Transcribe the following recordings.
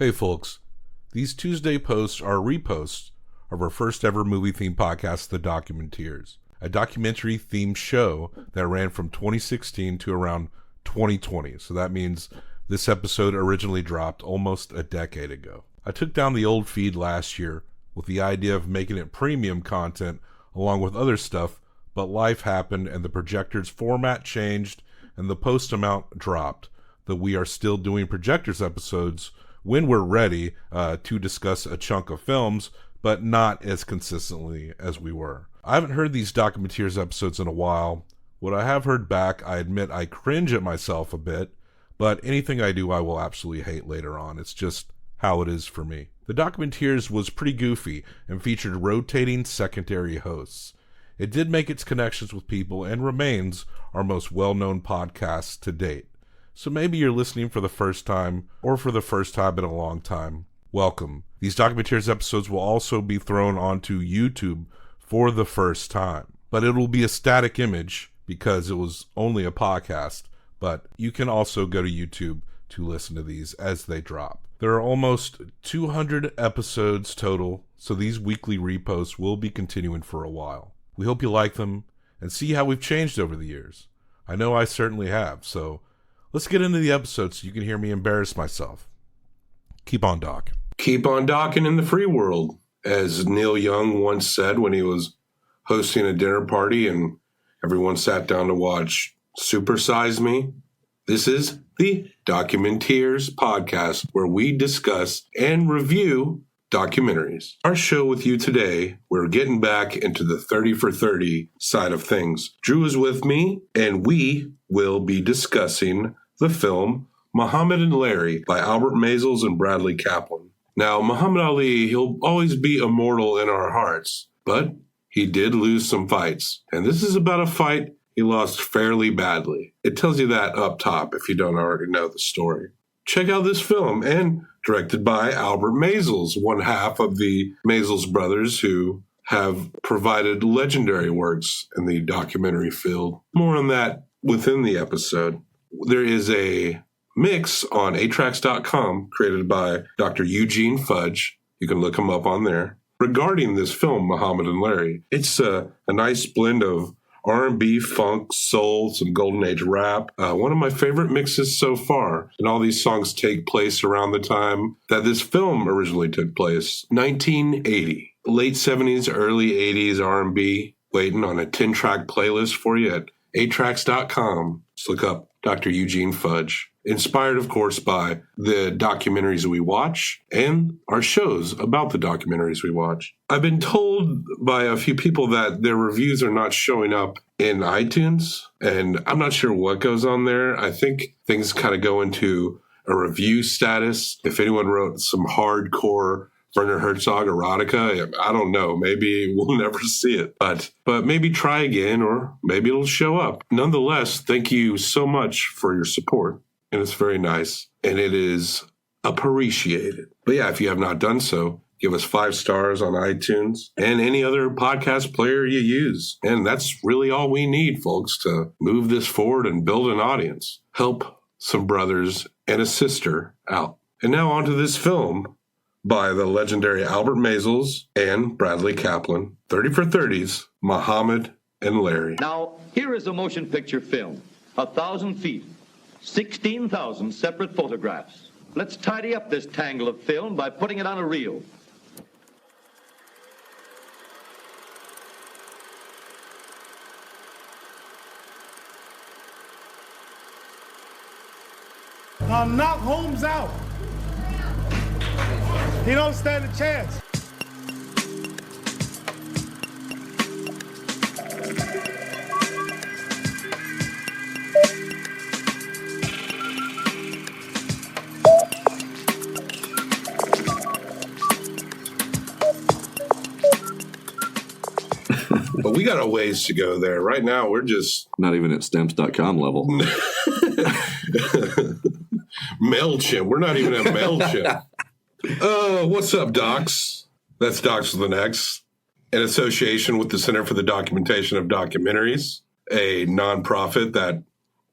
Hey folks, these Tuesday posts are reposts of our first ever movie-themed podcast, The Documenteers, a documentary-themed show that ran from 2016 to around 2020. So that means this episode originally dropped almost a decade ago. I took down the old feed last year with the idea of making it premium content along with other stuff, but life happened and the projector's format changed and the post amount dropped, though we are still doing projectors episodes when we're ready to discuss a chunk of films, but not as consistently as we were. I haven't heard these Documenteers episodes in a while. What I have heard back, I admit I cringe at myself a bit, but anything I do I will absolutely hate later on. It's just how it is for me. The Documenteers was pretty goofy and featured rotating secondary hosts. It did make its connections with people and remains our most well-known podcast to date. So maybe you're listening for the first time, or for the first time in a long time. Welcome. These Documenteers episodes will also be thrown onto YouTube for the first time. But it will be a static image because it was only a podcast. But you can also go to YouTube to listen to these as they drop. There are almost 200 episodes total, so these weekly reposts will be continuing for a while. We hope you like them and see how we've changed over the years. I know I certainly have, so let's get into the episode so you can hear me embarrass myself. Keep on docking. Keep on docking in the free world, as Neil Young once said when he was hosting a dinner party and everyone sat down to watch Super Size Me. This is the Documenteers podcast, where we discuss and review documentaries. Our show with you today, we're getting back into the 30 for 30 side of things. Drew is with me, and we will be discussing the film Muhammad and Larry by Albert Maysles and Bradley Kaplan. Now, Muhammad Ali, he'll always be immortal in our hearts, but he did lose some fights. And this is about a fight he lost fairly badly. It tells you that up top if you don't already know the story. Check out this film, and directed by Albert Maysles, one half of the Maysles brothers who have provided legendary works in the documentary field. More on that within the episode. There is a mix on 8tracks.com created by Dr. Eugene Fudge. You can look him up on there. Regarding this film, Muhammad and Larry, it's a nice blend of R&B, funk, soul, some golden age rap. One of my favorite mixes so far. And all these songs take place around the time that this film originally took place, 1980. Late 70s, early 80s R&B, waiting on a 10-track playlist for you at 8tracks.com. Just look up Dr. Eugene Fudge. Inspired, of course, by the documentaries we watch and our shows about the documentaries we watch. I've been told by a few people that their reviews are not showing up in iTunes, and I'm not sure what goes on there. I think things kind of go into a review status. If anyone wrote some hardcore Werner Herzog erotica, I don't know. Maybe we'll never see it, but maybe try again, or maybe it'll show up. Nonetheless, thank you so much for your support. And it's very nice, and it is appreciated. But yeah, if you have not done so, give us 5 stars on iTunes and any other podcast player you use. And that's really all we need, folks, to move this forward and build an audience. Help some brothers and a sister out. And now on to this film by the legendary Albert Maysles and Bradley Kaplan, 30 for 30's, Muhammad and Larry. Now, here is a motion picture film, 1,000 feet. 16,000 separate photographs. Let's tidy up this tangle of film by putting it on a reel. Knock Holmes out. He don't stand a chance. But we got a ways to go there. Right now, we're just not even at stamps.com level. MailChimp. We're not even at MailChimp. What's up, Docs? That's Docs with an X. In association with the Center for the Documentation of Documentaries, a nonprofit that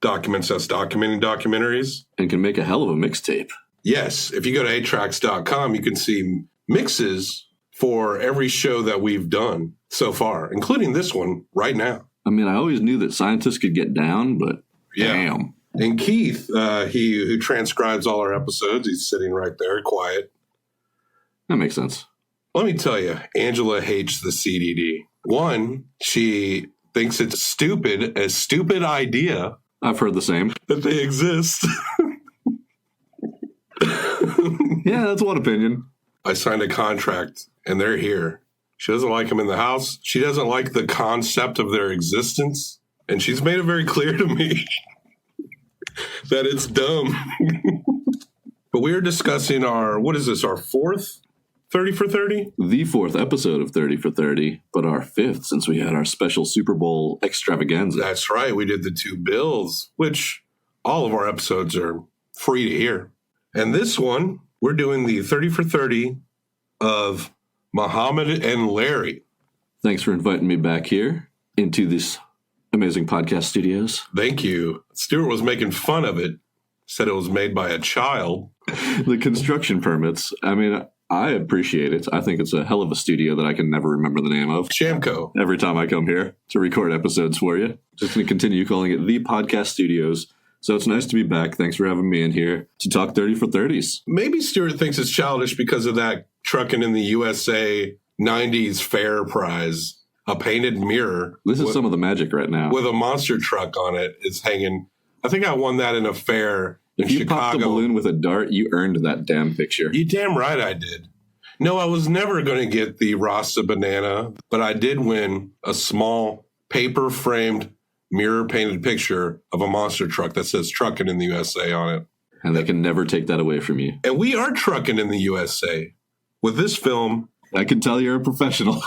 documents us documenting documentaries. And can make a hell of a mixtape. Yes, if you go to 8tracks.com, you can see mixes for every show that we've done so far, including this one right now. I mean, I always knew that scientists could get down, but damn. And Keith, who transcribes all our episodes, he's sitting right there, quiet. That makes sense. Let me tell you, Angela hates the CDD. One, she thinks it's stupid, a stupid idea. I've heard the same. That they exist. Yeah, that's one opinion. I signed a contract, and they're here. She doesn't like them in the house. She doesn't like the concept of their existence. And she's made it very clear to me that it's dumb. But we are discussing our fourth 30 for 30? The fourth episode of 30 for 30, but our fifth since we had our special Super Bowl extravaganza. That's right. We did the 2 bills, which all of our episodes are free to hear. And this one, we're doing the 30 for 30 of Muhammad and Larry. Thanks for inviting me back here into this amazing podcast studios. Thank you. Stuart was making fun of it. Said it was made by a child. The construction permits, I mean, I appreciate it. I think it's a hell of a studio that I can never remember the name of. Shamco. Every time I come here to record episodes for you. Just going to continue calling it the podcast studios. So it's nice to be back. Thanks for having me in here to talk 30 for 30s. Maybe Stuart thinks it's childish because of that Truckin' in the USA 90s fair prize. A painted mirror. This is some of the magic right now. With a monster truck on it. It's hanging. I think I won that in a fair in If you Chicago. popped a balloon with a dart, you earned that damn picture. You damn right I did. No, I was never going to get the Rasta banana, but I did win a small paper-framed mirror-painted picture of a monster truck that says Truckin' in the USA on it. And they can never take that away from you. And we are trucking in the USA. With this film... I can tell you're a professional.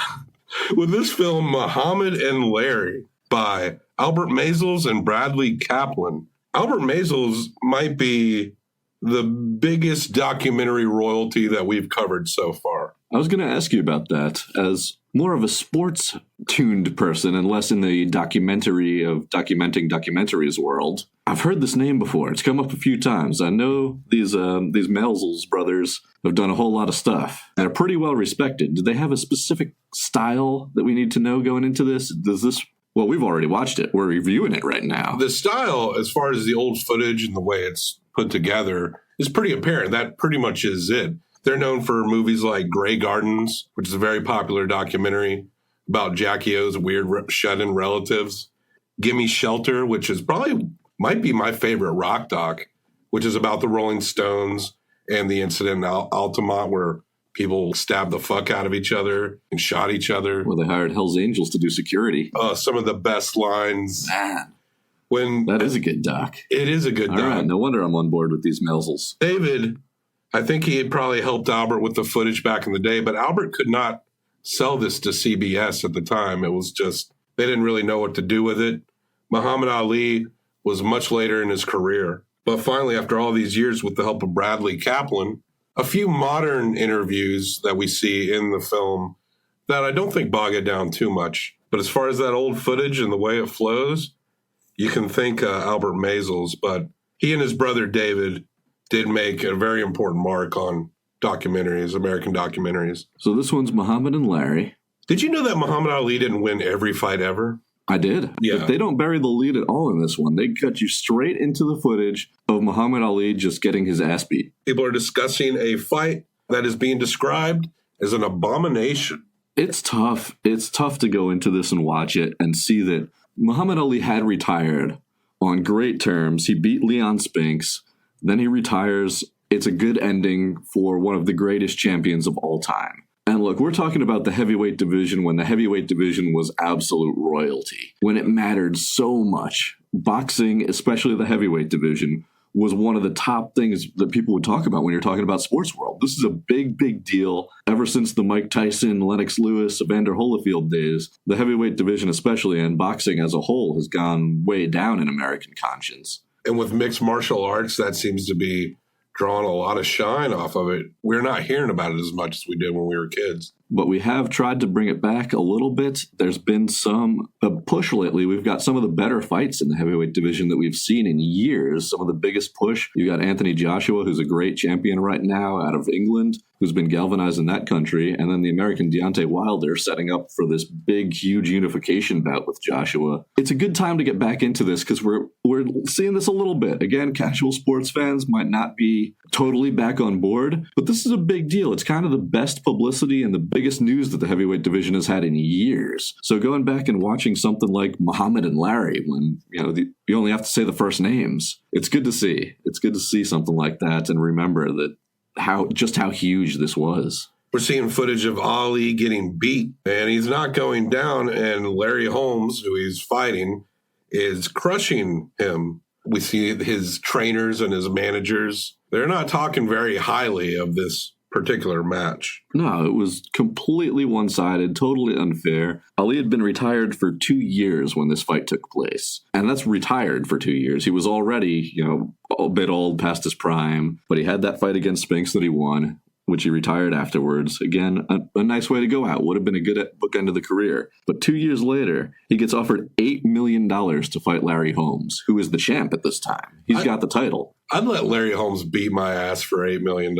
With this film, Muhammad and Larry, by Albert Maysles and Bradley Kaplan. Albert Maysles might be the biggest documentary royalty that we've covered so far. I was going to ask you about that. As more of a sports-tuned person and less in the documentary of documenting documentaries world, I've heard this name before. It's come up a few times. I know these Maysles brothers have done a whole lot of stuff and are pretty well respected. Do they have a specific style that we need to know going into this? Well, we've already watched it. We're reviewing it right now. The style, as far as the old footage and the way it's put together, is pretty apparent. That pretty much is it. They're known for movies like Grey Gardens, which is a very popular documentary about Jackie O's weird shut-in relatives. Gimme Shelter, which is might be my favorite rock doc, which is about the Rolling Stones and the incident in Altamont where people stabbed the fuck out of each other and shot each other. Well, they hired Hell's Angels to do security. Some of the best lines. Man, that is a good doc. It is a good doc. All right, no wonder I'm on board with these Maysles. David, I think he had probably helped Albert with the footage back in the day, but Albert could not sell this to CBS at the time. It was just, they didn't really know what to do with it. Muhammad Ali was much later in his career. But finally, after all these years, with the help of Bradley Kaplan, a few modern interviews that we see in the film that I don't think bog it down too much. But as far as that old footage and the way it flows, you can thank Albert Maysles. But he and his brother David did make a very important mark on documentaries, American documentaries. So this one's Muhammad and Larry. Did you know that Muhammad Ali didn't win every fight ever? I did. Yeah. But they don't bury the lead at all in this one. They cut you straight into the footage of Muhammad Ali just getting his ass beat. People are discussing a fight that is being described as an abomination. It's tough. It's tough to go into this and watch it and see that Muhammad Ali had retired on great terms. He beat Leon Spinks. Then he retires. It's a good ending for one of the greatest champions of all time. And look, we're talking about the heavyweight division when the heavyweight division was absolute royalty, when it mattered so much. Boxing, especially the heavyweight division, was one of the top things that people would talk about when you're talking about sports world. This is a big, big deal. Ever since the Mike Tyson, Lennox Lewis, Evander Holyfield days, the heavyweight division especially, and boxing as a whole, has gone way down in American conscience. And with mixed martial arts, that seems to be drawing a lot of shine off of it. We're not hearing about it as much as we did when we were kids. But we have tried to bring it back a little bit. There's been some push lately. We've got some of the better fights in the heavyweight division that we've seen in years. Some of the biggest push. You got Anthony Joshua, who's a great champion right now out of England, who's been galvanized in that country. And then the American Deontay Wilder setting up for this big, huge unification bout with Joshua. It's a good time to get back into this because we're seeing this a little bit. Again, casual sports fans might not be totally back on board, but this is a big deal. It's kind of the best publicity and the biggest news that the heavyweight division has had in years. So going back and watching something like Muhammad and Larry, when you only have to say the first names, it's good to see. It's good to see something like that and remember that how huge this was. We're seeing footage of Ali getting beat, and he's not going down, and Larry Holmes, who he's fighting, is crushing him. We see his trainers and his managers. They're not talking very highly of this particular match. No, it was completely one-sided, totally unfair. Ali had been retired for 2 years when this fight took place. And that's retired for 2 years. He was already, a bit old past his prime, but he had that fight against Spinks that he won, which he retired afterwards. Again, a nice way to go out. Would have been a good bookend of the career. But 2 years later, he gets offered $8 million to fight Larry Holmes, who is the champ at this time. He's got the title. I'd let Larry Holmes beat my ass for $8 million.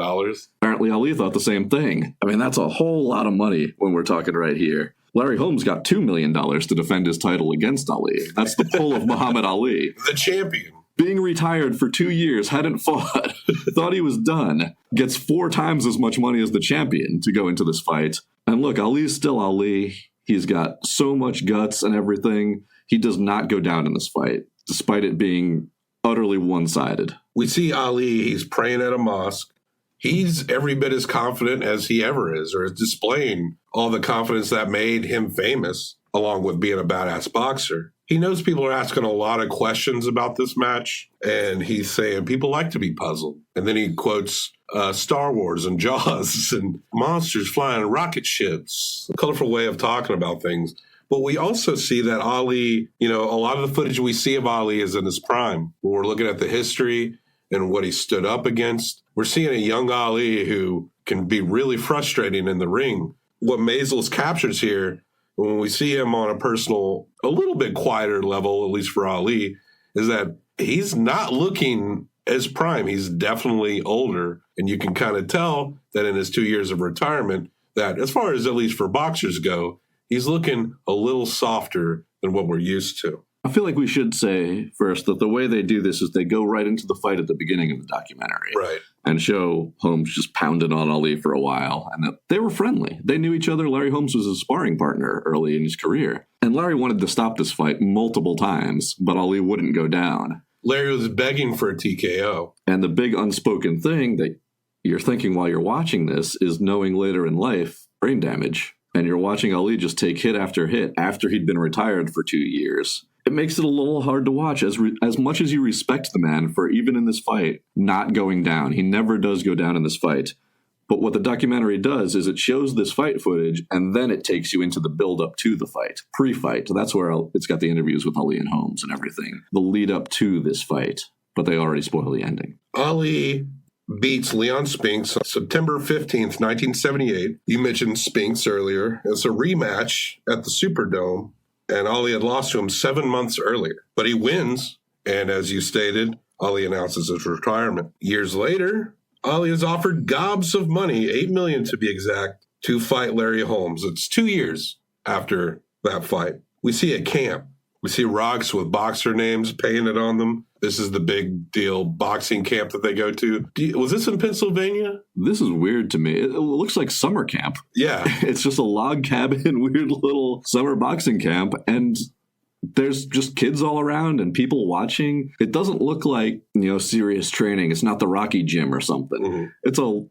Apparently, Ali thought the same thing. I mean, that's a whole lot of money when we're talking right here. Larry Holmes got $2 million to defend his title against Ali. That's the pull of Muhammad Ali. The champion. Being retired for 2 years, hadn't fought, thought he was done, gets 4 times as much money as the champion to go into this fight. And look, Ali's still Ali. He's got so much guts and everything. He does not go down in this fight, despite it being utterly one-sided. We see Ali, he's praying at a mosque. He's every bit as confident as he ever is, or is displaying all the confidence that made him famous, along with being a badass boxer. He knows people are asking a lot of questions about this match, and he's saying people like to be puzzled. And then he quotes Star Wars and Jaws and monsters flying rocket ships. A colorful way of talking about things. But we also see that Ali, a lot of the footage we see of Ali is in his prime. When we're looking at the history and what he stood up against, we're seeing a young Ali who can be really frustrating in the ring. What Maisels captures here, when we see him on a little bit quieter level, at least for Ali, is that he's not looking as prime. He's definitely older. And you can kind of tell that in his 2 years of retirement, that as far as at least for boxers go, he's looking a little softer than what we're used to. I feel like we should say first that the way they do this is they go right into the fight at the beginning of the documentary. Right. And show Holmes just pounding on Ali for a while. And that they were friendly. They knew each other. Larry Holmes was a sparring partner early in his career. And Larry wanted to stop this fight multiple times, but Ali wouldn't go down. Larry was begging for a TKO. And the big unspoken thing that you're thinking while you're watching this is knowing later in life, brain damage. And you're watching Ali just take hit after hit after he'd been retired for 2 years. It makes it a little hard to watch as much as you respect the man for, even in this fight, not going down. He never does go down in this fight. But what the documentary does is it shows this fight footage, and then it takes you into the build-up to the fight, pre-fight. That's where it's got the interviews with Ali and Holmes and everything, the lead-up to this fight. But they already spoil the ending. Ali beats Leon Spinks on September 15th, 1978. You mentioned Spinks earlier. It's a rematch at the Superdome, and Ali had lost to him 7 months earlier. But he wins, and as you stated, Ali announces his retirement. Years later, Ali is offered gobs of money, $8 million to be exact, to fight Larry Holmes. It's 2 years after that fight. We see a camp. We see rocks with boxer names painted on them. This is the big deal boxing camp that they go to. Was this in Pennsylvania? This is weird to me. It looks like summer camp. Yeah. It's just a log cabin, weird little summer boxing camp. And there's just kids all around and people watching. It doesn't look like, serious training. It's not the Rocky Gym or something. Mm-hmm.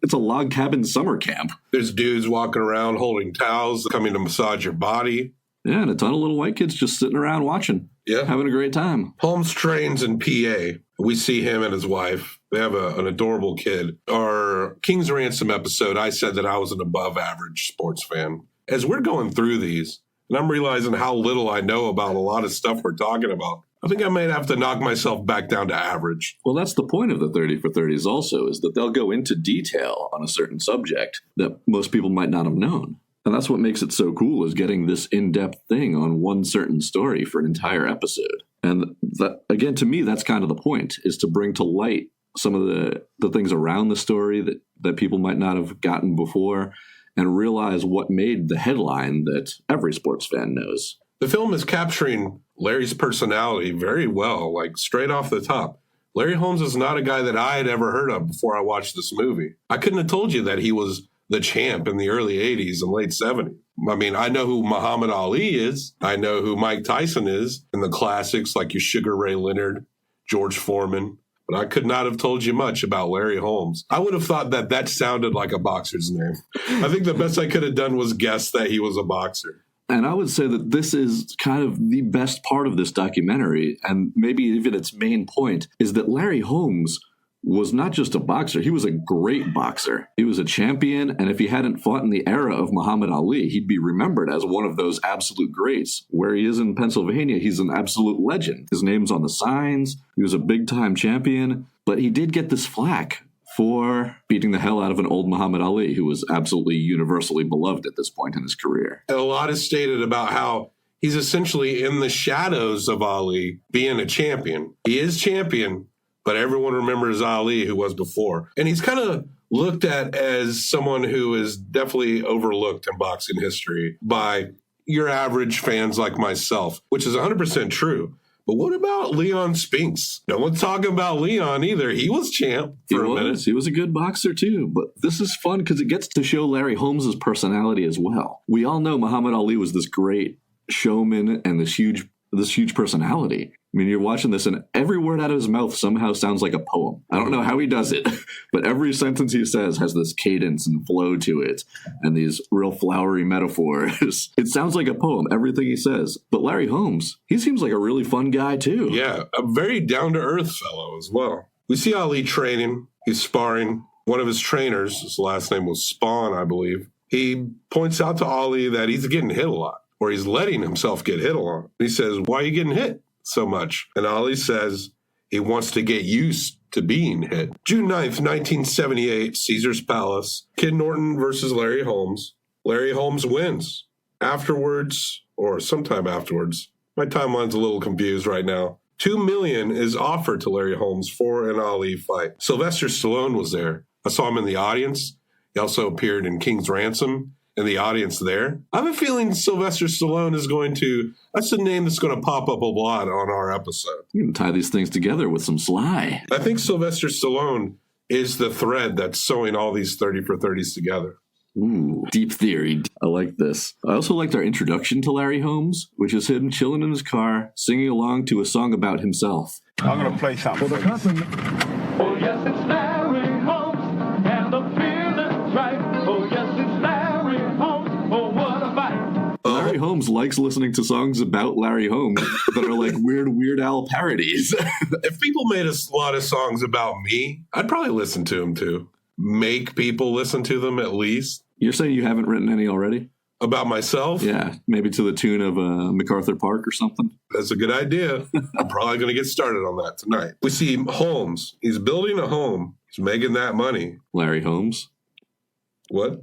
It's a log cabin summer camp. There's dudes walking around holding towels, coming to massage your body. Yeah, and a ton of little white kids just sitting around watching. Yeah. Having a great time. Holmes trains in PA. We see him and his wife. They have an adorable kid. Our King's Ransom episode, I said that I was an above average sports fan. As we're going through these, and I'm realizing how little I know about a lot of stuff we're talking about, I think I might have to knock myself back down to average. Well, that's the point of the 30 for 30s also, is that they'll go into detail on a certain subject that most people might not have known. And that's what makes it so cool, is getting this in-depth thing on one certain story for an entire episode. And that, again, to me, that's kind of the point, is to bring to light some of the things around the story that people might not have gotten before, and realize what made the headline that every sports fan knows. The film is capturing Larry's personality very well, like straight off the top. Larry Holmes is not a guy that I had ever heard of before I watched this movie. I couldn't have told you that he was the champ in the early 80s and late 70s. I mean, I know who Muhammad Ali is. I know who Mike Tyson is in the classics like your Sugar Ray Leonard, George Foreman. But I could not have told you much about Larry Holmes. I would have thought that sounded like a boxer's name. I think the best I could have done was guess that he was a boxer. And I would say that this is kind of the best part of this documentary, and maybe even its main point, is that Larry Holmes was not just a boxer, he was a great boxer. He was a champion, and if he hadn't fought in the era of Muhammad Ali, he'd be remembered as one of those absolute greats. Where he is in Pennsylvania, he's an absolute legend. His name's on the signs, he was a big-time champion, but he did get this flack for beating the hell out of an old Muhammad Ali, who was absolutely universally beloved at this point in his career. A lot is stated about how he's essentially in the shadows of Ali being a champion. He is champion, but everyone remembers Ali, who was before. And he's kind of looked at as someone who is definitely overlooked in boxing history by your average fans like myself, which is 100% true. But what about Leon Spinks? No one's talking about Leon either. He was champ for a minute. He was a good boxer too. But this is fun because it gets to show Larry Holmes' personality as well. We all know Muhammad Ali was this great showman and this huge personality. I mean, you're watching this and every word out of his mouth somehow sounds like a poem. I don't know how he does it, but every sentence he says has this cadence and flow to it and these real flowery metaphors. It sounds like a poem, everything he says. But Larry Holmes, he seems like a really fun guy too. Yeah, a very down-to-earth fellow as well. We see Ali training. He's sparring. One of his trainers, his last name was Spawn, I believe. He points out to Ali that he's getting hit a lot, or he's letting himself get hit a lot. He says, "Why are you getting hit so much?" And Ali says he wants to get used to being hit. June 9th, 1978, Caesar's Palace. Kid Norton versus Larry Holmes. Larry Holmes wins. Afterwards, or sometime afterwards, my timeline's a little confused right now, $2 million is offered to Larry Holmes for an Ali fight. Sylvester Stallone was there. I saw him in the audience. He also appeared in King's Ransom in the audience there. I have a feeling Sylvester Stallone is that's the name that's going to pop up a lot on our episode. You can tie these things together with some Sly. I think Sylvester Stallone is the thread that's sewing all these 30 for 30s together. Ooh, deep theory. I like this. I also liked our introduction to Larry Holmes, which is him chilling in his car, singing along to a song about himself. I'm going to play something for the company. Oh, yes, it's Larry Holmes, and the feeling's right. Oh, yes, it's Larry Holmes. Oh, what a fight. Larry Holmes likes listening to songs about Larry Holmes that are like Weird Al parodies. If people made a lot of songs about me, I'd probably listen to them too. Make people listen to them at least. You're saying you haven't written any already? About myself? Yeah, maybe to the tune of MacArthur Park or something. That's a good idea. I'm probably going to get started on that tonight. We see Holmes. He's building a home. He's making that money. Larry Holmes? What?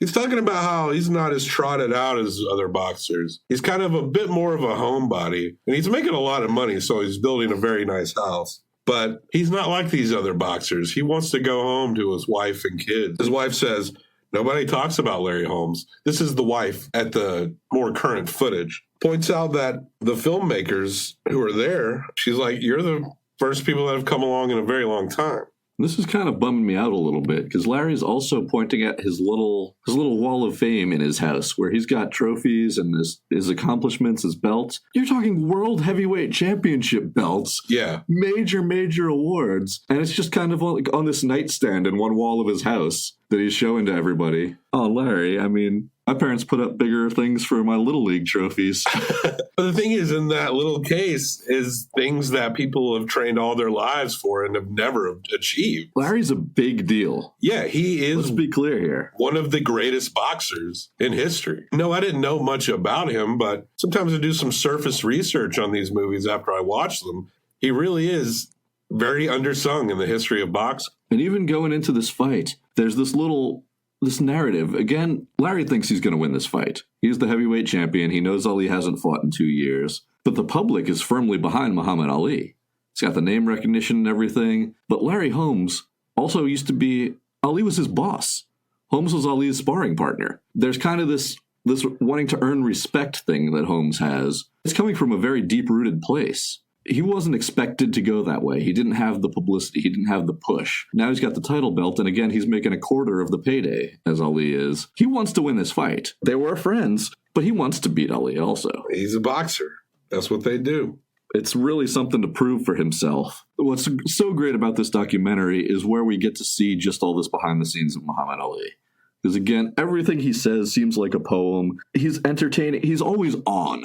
He's talking about how he's not as trotted out as other boxers. He's kind of a bit more of a homebody. And he's making a lot of money, so he's building a very nice house. But he's not like these other boxers. He wants to go home to his wife and kids. His wife says, nobody talks about Larry Holmes. This is the wife at the more current footage. Points out that the filmmakers who are there, she's like, you're the first people that have come along in a very long time. This is kind of bumming me out a little bit because Larry's also pointing at his little wall of fame in his house where he's got trophies and his accomplishments, his belts. You're talking world heavyweight championship belts. Yeah. Major awards. And it's just kind of like on this nightstand in one wall of his house that he's showing to everybody. Oh, Larry, I mean, my parents put up bigger things for my Little League trophies. But the thing is, in that little case is things that people have trained all their lives for and have never achieved. Larry's a big deal. Yeah, he is. Let's be clear here. One of the greatest boxers in history. No, I didn't know much about him, but sometimes I do some surface research on these movies after I watch them. He really is very undersung in the history of boxing. And even going into this fight, there's this little this narrative, again, Larry thinks he's going to win this fight. He's the heavyweight champion. He knows Ali hasn't fought in 2 years. But the public is firmly behind Muhammad Ali. He's got the name recognition and everything. But Larry Holmes also used to be, Ali was his boss. Holmes was Ali's sparring partner. There's kind of this wanting to earn respect thing that Holmes has. It's coming from a very deep-rooted place. He wasn't expected to go that way. He didn't have the publicity. He didn't have the push. Now he's got the title belt, and again, he's making a quarter of the payday, as Ali is. He wants to win this fight. They were friends, but he wants to beat Ali also. He's a boxer. That's what they do. It's really something to prove for himself. What's so great about this documentary is where we get to see just all this behind the scenes of Muhammad Ali. Because again, everything he says seems like a poem. He's entertaining. He's always on.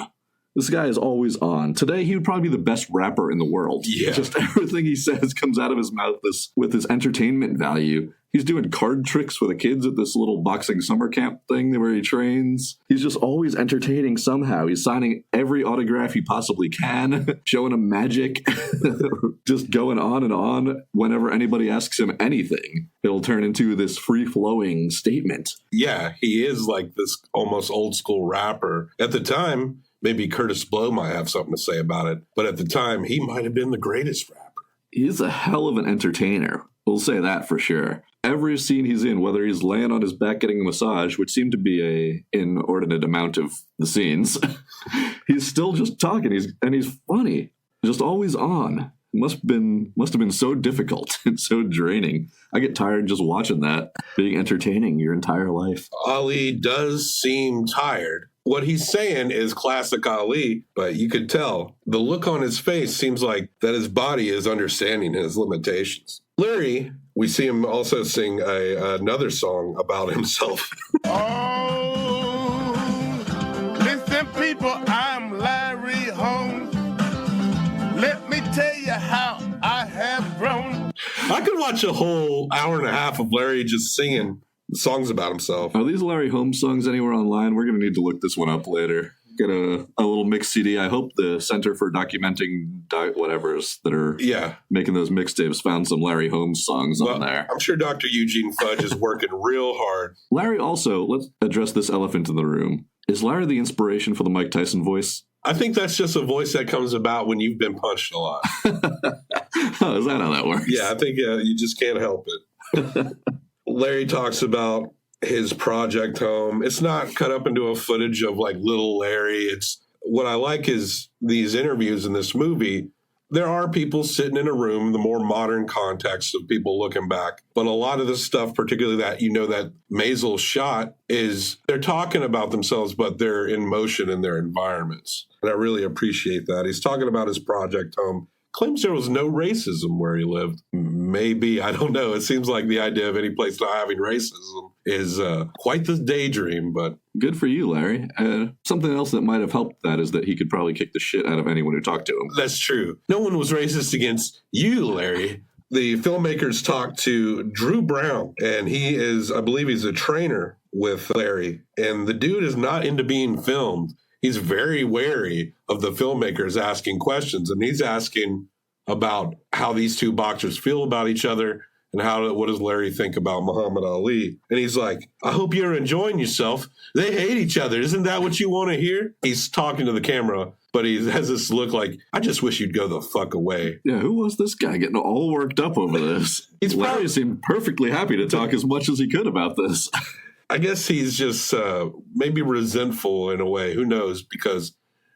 This guy is always on. Today, he would probably be the best rapper in the world. Yeah. Just everything he says comes out of his mouth with his entertainment value. He's doing card tricks for the kids at this little boxing summer camp thing where he trains. He's just always entertaining somehow. He's signing every autograph he possibly can, showing him magic, just going on and on. Whenever anybody asks him anything, it'll turn into this free-flowing statement. Yeah, he is like this almost old-school rapper. At the time, maybe Curtis Blow might have something to say about it, but at the time, he might have been the greatest rapper. He's a hell of an entertainer. We'll say that for sure. Every scene he's in, whether he's laying on his back getting a massage, which seemed to be an inordinate amount of the scenes, he's still just talking. He's funny, just always on. Must have been so difficult and so draining. I get tired just watching that, being entertaining your entire life. Ali does seem tired. What he's saying is classic Ali, but you could tell the look on his face seems like that his body is understanding his limitations. Larry, we see him also sing another song about himself. Oh, listen, people, I'm Larry Holmes. Let me tell you how I have grown. I could watch a whole hour and a half of Larry just singing songs about himself. Are these Larry Holmes songs anywhere online? We're going to need to look this one up later. Get a little mix CD. I hope the Center for Documenting whatevers that are making those mixtapes found some Larry Holmes songs on there. I'm sure Dr. Eugene Fudge is working real hard. Larry also, let's address this elephant in the room. Is Larry the inspiration for the Mike Tyson voice? I think that's just a voice that comes about when you've been punched a lot. Oh, is that how that works? Yeah, I think you just can't help it. Larry talks about his project home. It's not cut up into a footage of like little Larry. It's what I like is these interviews in this movie. There are people sitting in a room, the more modern context of people looking back. But a lot of the stuff, particularly that, that Maisel shot, is they're talking about themselves, but they're in motion in their environments. And I really appreciate that. He's talking about his project home. Claims there was no racism where he lived. Maybe, I don't know. It seems like the idea of any place not having racism is quite the daydream, but... Good for you, Larry. Something else that might have helped that is that he could probably kick the shit out of anyone who talked to him. That's true. No one was racist against you, Larry. The filmmakers talked to Drew Brown, and I believe he's a trainer with Larry. And the dude is not into being filmed. He's very wary of the filmmakers asking questions, and he's asking about how these two boxers feel about each other and what does Larry think about Muhammad Ali. And he's like, I hope you're enjoying yourself. They hate each other. Isn't that what you want to hear? He's talking to the camera, but he has this look like, I just wish you'd go the fuck away. Yeah, who was this guy getting all worked up over this? Larry seemed perfectly happy to talk as much as he could about this. I guess he's just maybe resentful in a way. Who knows? Because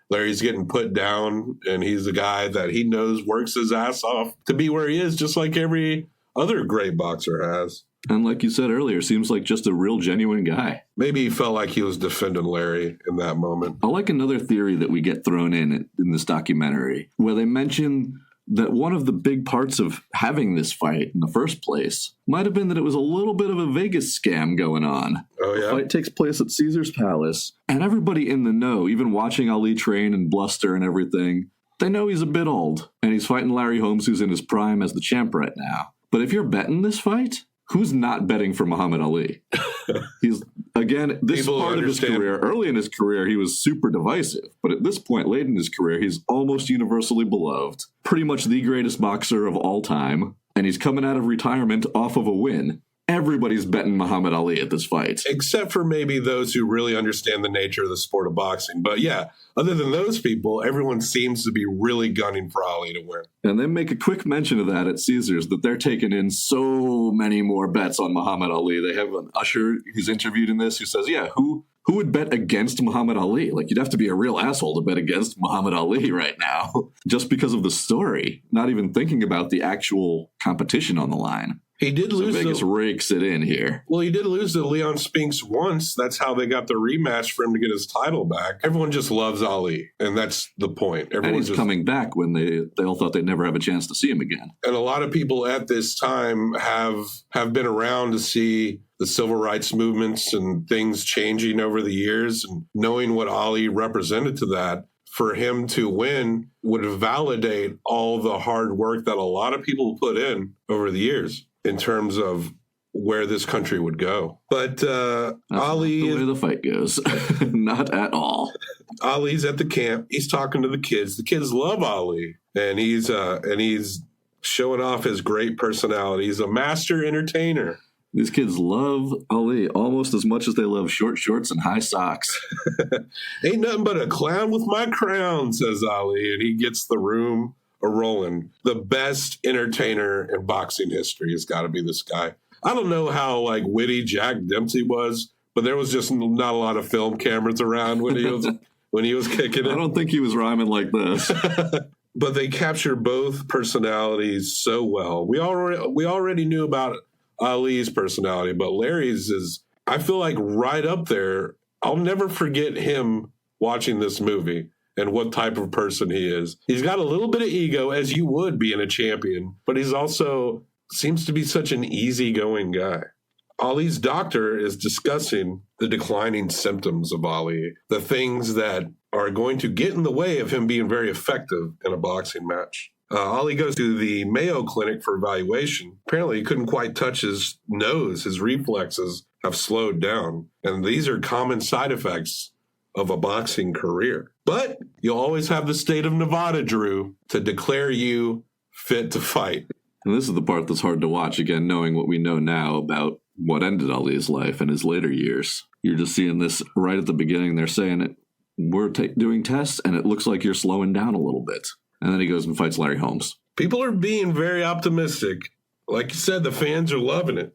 Larry's getting put down, and he's a guy that he knows works his ass off to be where he is, just like every other great boxer has. And like you said earlier, seems like just a real genuine guy. Maybe he felt like he was defending Larry in that moment. I like another theory that we get thrown in this documentary, where they mention that one of the big parts of having this fight in the first place might have been that it was a little bit of a Vegas scam going on. Oh, yeah? The fight takes place at Caesar's Palace, and everybody in the know, even watching Ali train and bluster and everything, they know he's a bit old, and he's fighting Larry Holmes, who's in his prime as the champ right now. But if you're betting this fight, who's not betting for Muhammad Ali? He's, again, this part of his career, early in his career, he was super divisive. But at this point, late in his career, he's almost universally beloved. Pretty much the greatest boxer of all time. And he's coming out of retirement off of a win. everybody's betting Muhammad Ali at this fight. Except for maybe those who really understand the nature of the sport of boxing. But yeah, other than those people, everyone seems to be really gunning for Ali to win. And they make a quick mention of that at Caesars, that they're taking in so many more bets on Muhammad Ali. They have an usher who's interviewed in this who says, yeah, who would bet against Muhammad Ali? Like, you'd have to be a real asshole to bet against Muhammad Ali right now, just because of the story, not even thinking about the actual competition on the line. He did lose. Vegas rakes it in here. Well, he did lose to Leon Spinks once. That's how they got the rematch for him to get his title back. Everyone just loves Ali, and that's the point. And he's coming back when they all thought they'd never have a chance to see him again. And a lot of people at this time have been around to see the civil rights movements and things changing over the years, and knowing what Ali represented to that. For him to win would validate all the hard work that a lot of people put in over the years in terms of where this country would go. But Ali... Not the way the fight goes. Not at all. Ali's at the camp. He's talking to the kids. The kids love Ali. And he's showing off his great personality. He's a master entertainer. These kids love Ali almost as much as they love short shorts and high socks. Ain't nothing but a clown with my crown, says Ali. And he gets the room a-rolling. The best entertainer in boxing history has got to be this guy. I don't know how witty Jack Dempsey was, but there was just not a lot of film cameras around when he was kicking it. I don't think he was rhyming like this. But they capture both personalities so well. We already knew about Ali's personality, but Larry's is, I feel like, right up there. I'll never forget him watching this movie and what type of person he is. He's got a little bit of ego, as you would being a champion, but he's also seems to be such an easygoing guy. Ali's doctor is discussing the declining symptoms of Ali, the things that are going to get in the way of him being very effective in a boxing match. Ali goes to the Mayo Clinic for evaluation. Apparently, he couldn't quite touch his nose. His reflexes have slowed down. And these are common side effects of a boxing career. But you'll always have the state of Nevada, Drew, to declare you fit to fight. And this is the part that's hard to watch, again, knowing what we know now about what ended Ali's life in his later years. You're just seeing this right at the beginning. They're saying it, we're doing tests, and it looks like you're slowing down a little bit. And then he goes and fights Larry Holmes. People are being very optimistic. Like you said, the fans are loving it.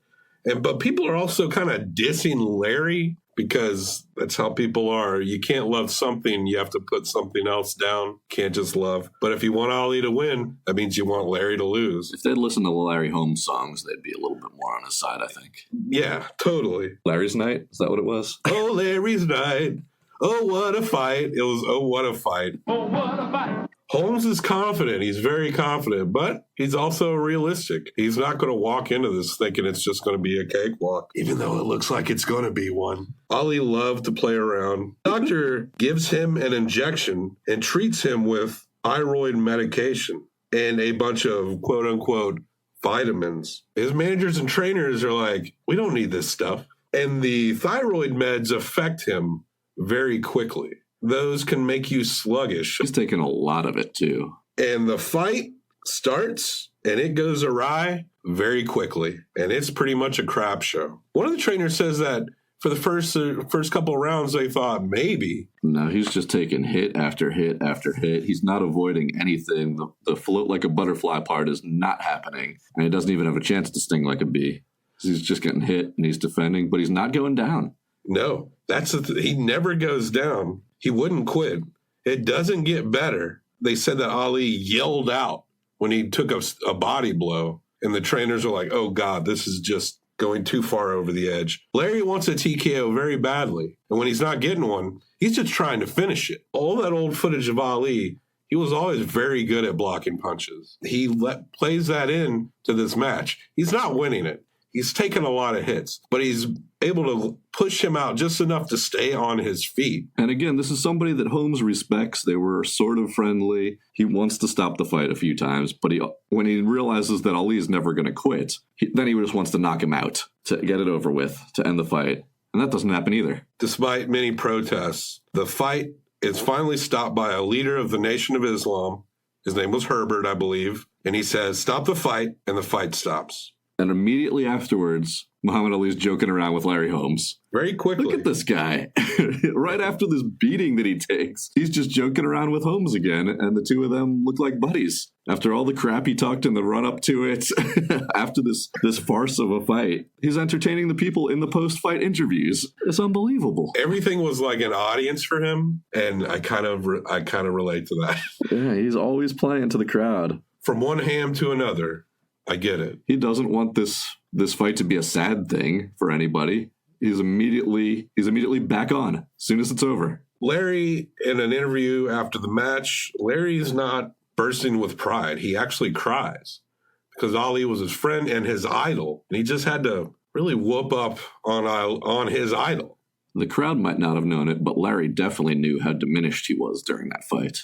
But people are also kind of dissing Larry because that's how people are. You can't love something. You have to put something else down. Can't just love. But if you want Ali to win, that means you want Larry to lose. If they'd listen to the Larry Holmes songs, they'd be a little bit more on his side, I think. Yeah, totally. Larry's Night? Is that what it was? Oh, Larry's Night. Oh, what a fight. It was, oh, what a fight. Oh, what a fight. Holmes is confident. He's very confident, but he's also realistic. He's not going to walk into this thinking it's just going to be a cakewalk, even though it looks like it's going to be one. Ali loved to play around. The doctor gives him an injection and treats him with thyroid medication and a bunch of quote-unquote vitamins. His managers and trainers are like, we don't need this stuff. And the thyroid meds affect him very quickly. Those can make you sluggish. He's taking a lot of it, too. And the fight starts, and it goes awry very quickly. And it's pretty much a crap show. One of the trainers says that for the first couple of rounds, they thought maybe. No, he's just taking hit after hit after hit. He's not avoiding anything. The float like a butterfly part is not happening. And he doesn't even have a chance to sting like a bee. He's just getting hit, and he's defending, but he's not going down. No, he never goes down. He wouldn't quit. It doesn't get better. They said that Ali yelled out when he took a body blow, and the trainers are like, oh, God, this is just going too far over the edge. Larry wants a TKO very badly, and when he's not getting one, he's just trying to finish it. All that old footage of Ali, he was always very good at blocking punches. He plays that in to this match. He's not winning it. He's taken a lot of hits, but he's able to push him out just enough to stay on his feet. And again, this is somebody that Holmes respects. They were sort of friendly. He wants to stop the fight a few times, but when he realizes that Ali is never going to quit, then he just wants to knock him out, to get it over with, to end the fight. And that doesn't happen either. Despite many protests, the fight is finally stopped by a leader of the Nation of Islam. His name was Herbert, I believe. And he says, stop the fight, and the fight stops. And immediately afterwards, Muhammad Ali's joking around with Larry Holmes. Very quickly. Look at this guy. Right after this beating that he takes, he's just joking around with Holmes again, and the two of them look like buddies. After all the crap he talked in the run-up to it, after this farce of a fight, he's entertaining the people in the post-fight interviews. It's unbelievable. Everything was like an audience for him, and I kind of relate to that. Yeah, he's always playing to the crowd. From one ham to another, I get it. He doesn't want this fight to be a sad thing for anybody. He's immediately back on as soon as it's over. Larry, in an interview after the match, Larry's not bursting with pride. He actually cries because Ali was his friend and his idol, and he just had to really whoop up on his idol. The crowd might not have known it, but Larry definitely knew how diminished he was during that fight.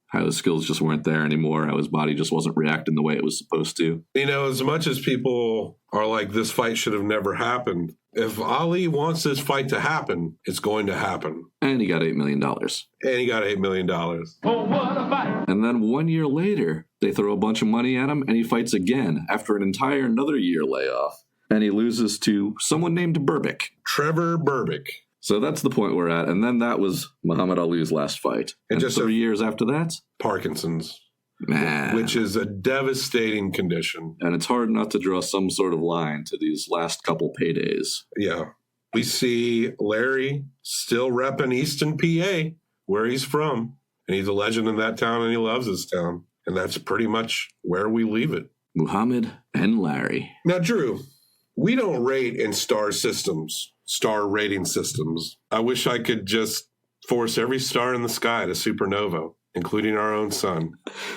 How his skills just weren't there anymore, how his body just wasn't reacting the way it was supposed to. You know, as much as people are like, this fight should have never happened, if Ali wants this fight to happen, it's going to happen. And he got $8 million. And he got $8 million. Oh, what a fight! And then 1 year later, they throw a bunch of money at him, and he fights again after another year layoff. And he loses to someone named Berbick. Trevor Berbick. So that's the point we're at. And then that was Muhammad Ali's last fight. And just 3 years after that? Parkinson's. Man. Which is a devastating condition. And it's hard not to draw some sort of line to these last couple paydays. Yeah. We see Larry still repping Easton, PA, where he's from. And he's a legend in that town, and he loves his town. And that's pretty much where we leave it. Muhammad and Larry. Now, Drew, we don't rate in star rating systems. I wish I could just force every star in the sky to supernova, including our own sun.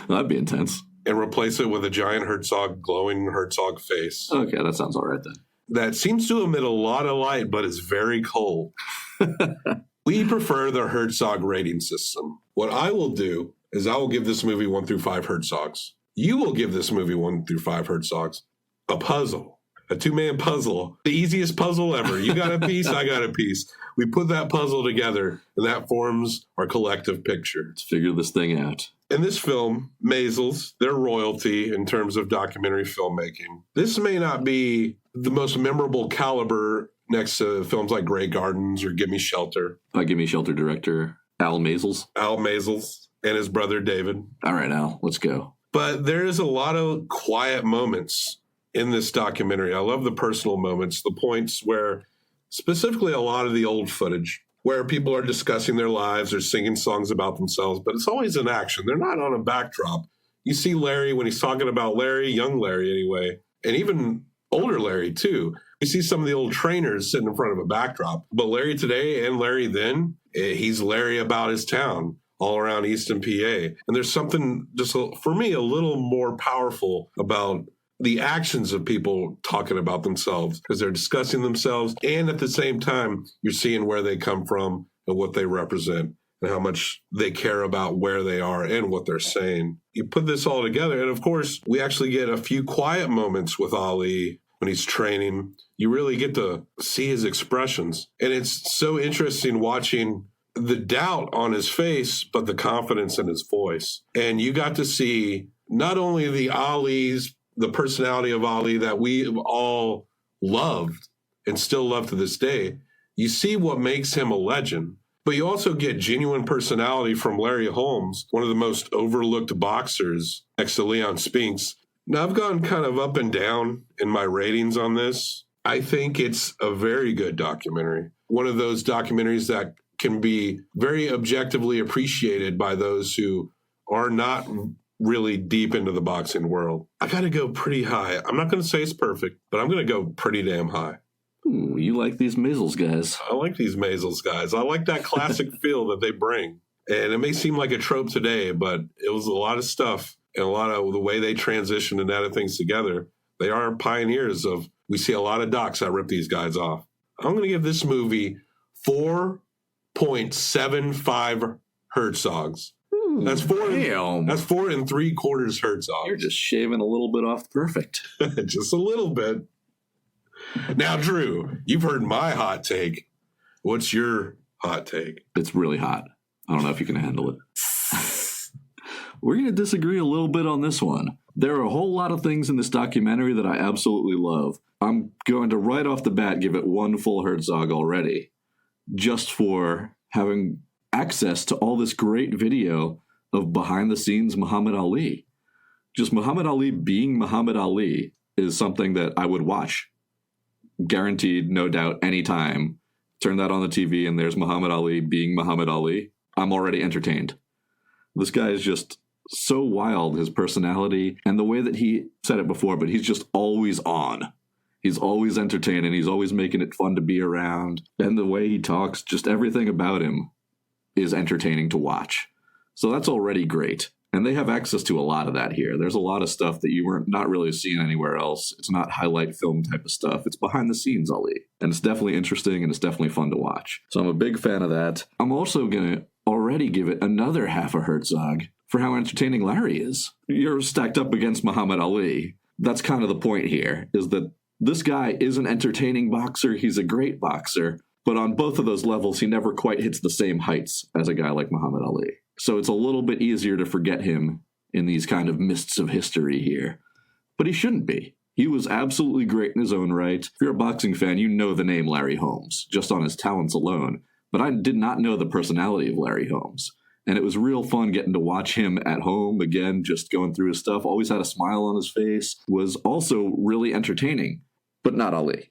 That'd be intense. And replace it with a giant glowing Herzog face. Okay, that sounds all right then. That seems to emit a lot of light, but is very cold. We prefer the Herzog rating system. What I will do is I will give this movie 1 through 5 Herzogs. You will give this movie 1 through 5 Herzogs. A puzzle. A 2-man puzzle. The easiest puzzle ever. You got a piece, I got a piece. We put that puzzle together, and that forms our collective picture. Let's figure this thing out. In this film, Maisels, they're royalty in terms of documentary filmmaking. This may not be the most memorable caliber next to films like Grey Gardens or Gimme Shelter. Gimme Shelter director Al Maisels. Al Maisels and his brother David. All right, Al, let's go. But there is a lot of quiet moments in this documentary. I love the personal moments, the points where specifically a lot of the old footage where people are discussing their lives or singing songs about themselves, but it's always in action. They're not on a backdrop. You see Larry when he's talking about Larry, young Larry anyway, and even older Larry too. You see some of the old trainers sitting in front of a backdrop, but Larry today and Larry then, he's Larry about his town all around Easton, PA. And there's something just, for me, a little more powerful about the actions of people talking about themselves because they're discussing themselves. And at the same time, you're seeing where they come from and what they represent and how much they care about where they are and what they're saying. You put this all together. And of course, we actually get a few quiet moments with Ali when he's training. You really get to see his expressions. And it's so interesting watching the doubt on his face, but the confidence in his voice. And you got to see not only the personality of Ali that we all loved and still love to this day. You see what makes him a legend, but you also get genuine personality from Larry Holmes, one of the most overlooked boxers next to Leon Spinks. Now, I've gone kind of up and down in my ratings on this. I think it's a very good documentary. One of those documentaries that can be very objectively appreciated by those who are not really deep into the boxing world. I got to go pretty high. I'm not going to say it's perfect, but I'm going to go pretty damn high. Ooh, you like these Maisels guys. I like these Maisels guys. I like that classic feel that they bring. And it may seem like a trope today, but it was a lot of stuff and a lot of the way they transition and added things together. They are pioneers of, we see a lot of docs that rip these guys off. I'm going to give this movie 4.75 Herzogs. That's 4 3/4 Herzog. You're just shaving a little bit off perfect. Just a little bit. Now, Drew, you've heard my hot take. What's your hot take? It's really hot. I don't know if you can handle it. We're going to disagree a little bit on this one. There are a whole lot of things in this documentary that I absolutely love. I'm going to right off the bat give it one full Herzog already, just for having access to all this great video of behind-the-scenes Muhammad Ali. Just Muhammad Ali being Muhammad Ali is something that I would watch. Guaranteed, no doubt, anytime. Turn that on the TV and there's Muhammad Ali being Muhammad Ali. I'm already entertained. This guy is just so wild, his personality, and the way that he said it before, but he's just always on. He's always entertaining. He's always making it fun to be around. And the way he talks, just everything about him is entertaining to watch. So that's already great. And they have access to a lot of that here. There's a lot of stuff that you were not really seeing anywhere else. It's not highlight film type of stuff. It's behind the scenes Ali. And it's definitely interesting and it's definitely fun to watch. So I'm a big fan of that. I'm also going to already give it another half a Herzog for how entertaining Larry is. You're stacked up against Muhammad Ali. That's kind of the point here, is that this guy is an entertaining boxer. He's a great boxer. But on both of those levels, he never quite hits the same heights as a guy like Muhammad Ali. So it's a little bit easier to forget him in these kind of mists of history here. But he shouldn't be. He was absolutely great in his own right. If you're a boxing fan, you know the name Larry Holmes, just on his talents alone. But I did not know the personality of Larry Holmes. And it was real fun getting to watch him at home, again, just going through his stuff. Always had a smile on his face. Was also really entertaining, but not Ali.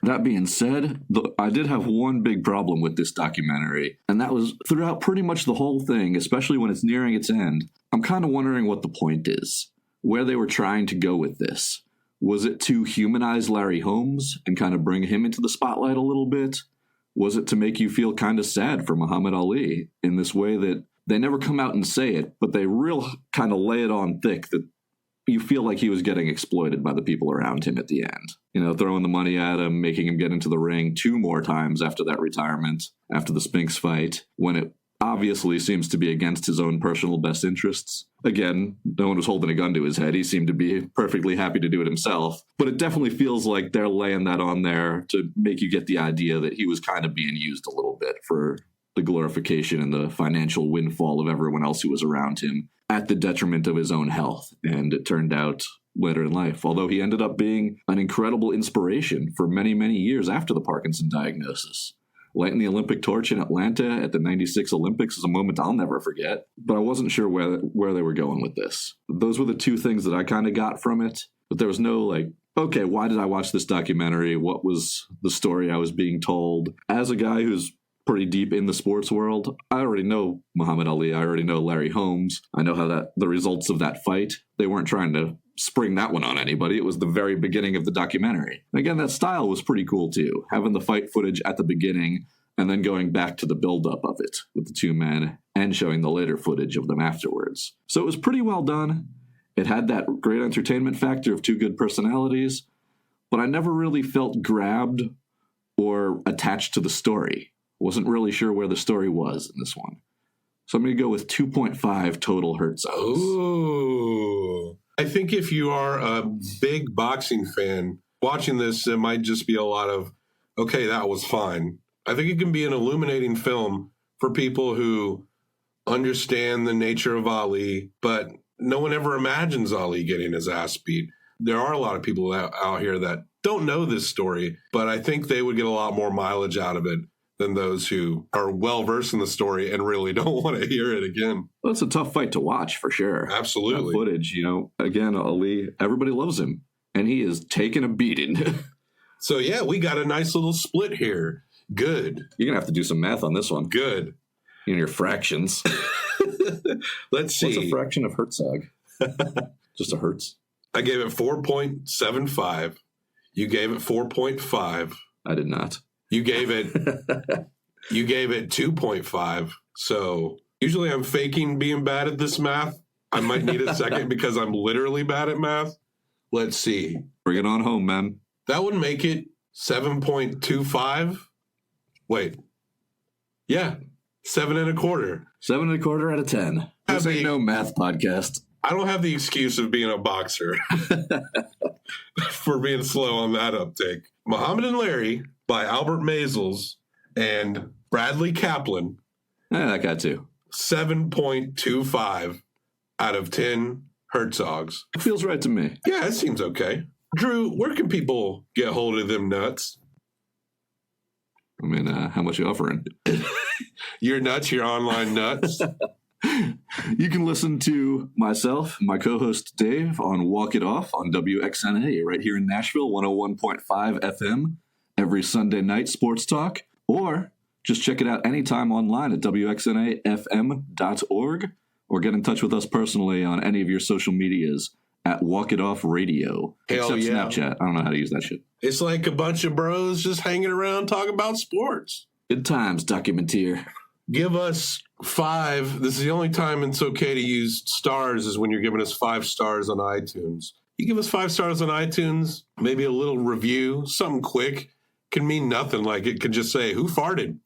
That being said, I did have one big problem with this documentary, and that was throughout pretty much the whole thing, especially when it's nearing its end. I'm kind of wondering what the point is, where they were trying to go with this. Was it to humanize Larry Holmes and kind of bring him into the spotlight a little bit? Was it to make you feel kind of sad for Muhammad Ali in this way that they never come out and say it, but they real kind of lay it on thick that you feel like he was getting exploited by the people around him at the end. You know, throwing the money at him, making him get into the ring 2 more times after that retirement, after the Spinks fight, when it obviously seems to be against his own personal best interests. Again, no one was holding a gun to his head. He seemed to be perfectly happy to do it himself. But it definitely feels like they're laying that on there to make you get the idea that he was kind of being used a little bit for the glorification and the financial windfall of everyone else who was around him at the detriment of his own health. And it turned out later in life, although he ended up being an incredible inspiration for many, many years after the Parkinson diagnosis. Lighting the Olympic torch in Atlanta at the 96 Olympics is a moment I'll never forget, but I wasn't sure where they were going with this. Those were the 2 things that I kind of got from it, but there was no like, okay, why did I watch this documentary? What was the story I was being told? As a guy who's pretty deep in the sports world, I already know Muhammad Ali. I already know Larry Holmes. I know how the results of that fight, they weren't trying to spring that one on anybody. It was the very beginning of the documentary. And again, that style was pretty cool too, having the fight footage at the beginning and then going back to the buildup of it with the 2 men and showing the later footage of them afterwards. So it was pretty well done. It had that great entertainment factor of 2 good personalities, but I never really felt grabbed or attached to the story. Wasn't really sure where the story was in this one. So I'm going to go with 2.5 total Herzogs. Ooh. I think if you are a big boxing fan, watching this, it might just be a lot of, okay, that was fine. I think it can be an illuminating film for people who understand the nature of Ali, but no one ever imagines Ali getting his ass beat. There are a lot of people out here that don't know this story, but I think they would get a lot more mileage out of it than those who are well-versed in the story and really don't want to hear it again. Well, it's a tough fight to watch, for sure. Absolutely. That footage, again, Ali, everybody loves him, and he is taking a beating. So, yeah, we got a nice little split here. Good. You're going to have to do some math on this one. Good. In your fractions. Let's see. What's a fraction of Herzog? Just a Hertz? I gave it 4.75. You gave it 4.5. I did not. You gave it 2.5. So usually I'm faking being bad at this math. I might need a second because I'm literally bad at math. Let's see. Bring it on home, man. That would make it 7.25. Wait. Yeah. 7.25. 7.25 out of 10. This ain't no math podcast. I don't have the excuse of being a boxer for being slow on that uptake. Muhammad and Larry by Albert Maysles and Bradley Kaplan. That guy too. 7.25 out of 10 Herzogs. It feels right to me. Yeah, it seems okay. Drew, where can people get hold of them nuts? I mean, how much you offering? Your nuts, your online nuts. You can listen to myself, my co-host Dave, on Walk It Off on WXNA right here in Nashville, 101.5 FM, every Sunday night sports talk, or just check it out anytime online at WXNAFM.org, or get in touch with us personally on any of your social medias at Walk It Off Radio. Hell except yeah. Snapchat. I don't know how to use that shit. It's like a bunch of bros just hanging around talking about sports. Good times, Documenteer. Give us 5. This is the only time it's okay to use stars is when you're giving us 5 stars on iTunes. You give us 5 stars on iTunes, maybe a little review, something quick. Can mean nothing. Like it could just say, who farted? ?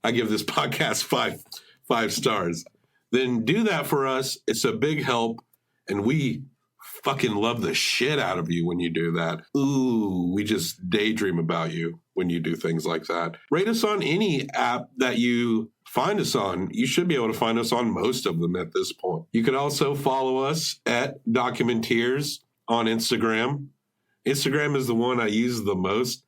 I give this podcast 5 stars. Then do that for us. It's a big help. And we fucking love the shit out of you when you do that. Ooh, we just daydream about you when you do things like that. Rate us on any app that you find us on. You should be able to find us on most of them at this point. You can also follow us at Documenteers on Instagram. Instagram is the one I use the most.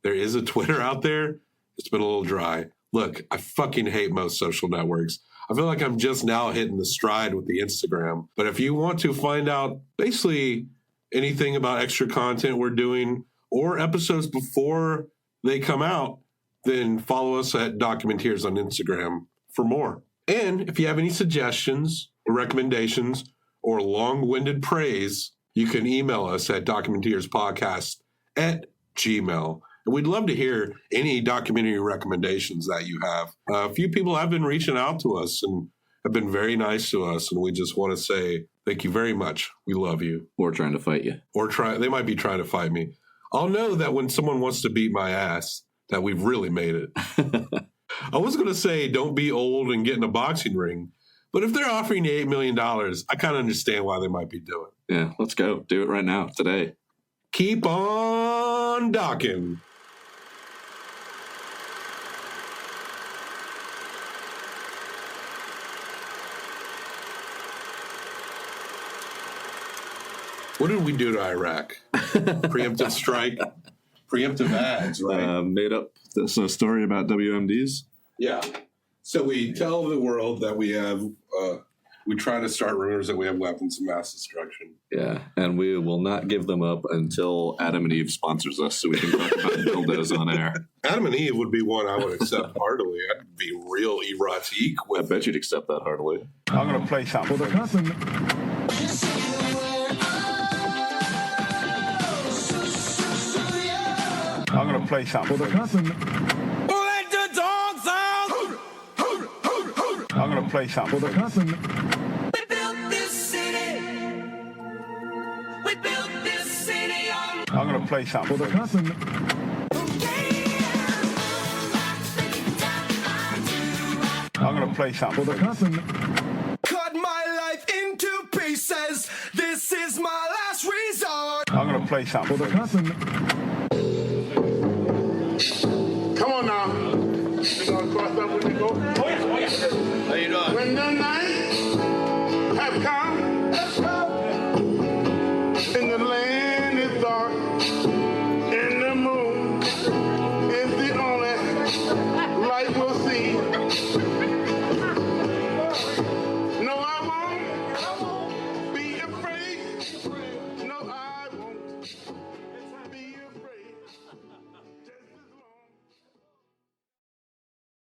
There is a Twitter out there. It's been a little dry. Look, I fucking hate most social networks. I feel like I'm just now hitting the stride with the Instagram. But if you want to find out basically anything about extra content we're doing or episodes before they come out, then follow us at Documenteers on Instagram for more. And if you have any suggestions or recommendations or long-winded praise, you can email us at documenteerspodcast@gmail.com. And we'd love to hear any documentary recommendations that you have. A few people have been reaching out to us and have been very nice to us. And we just want to say thank you very much. We love you. Or trying to fight you. They might be trying to fight me. I'll know that when someone wants to beat my ass, that we've really made it. I was going to say don't be old and get in a boxing ring. But if they're offering you $8 million, I kind of understand why they might be doing it. Yeah, let's go. Do it right now, today. Keep on docking. What did we do to Iraq? Preemptive strike, preemptive ads, right? Made up this story about WMDs. Yeah. So we tell the world that we have, we try to start rumors that we have weapons of mass destruction. Yeah, and we will not give them up until Adam and Eve sponsors us so we can talk about dildos on air. Adam and Eve would be one I would accept heartily. I'd be real erotic I bet you'd accept that heartily. I'm going to play something for you. I'm going to play something for you. Let the dogs out! I'm going to play something for you. We built this city. We built this city on. I'm going to play something for you. I'm going to play something for you. Cut my life into pieces. This is my last resort. I'm going to play something for you. Come on now. You gonna cross up when you go? Oh yes. How you doing? When the night have come and the land is dark and the moon is the only light we'll see.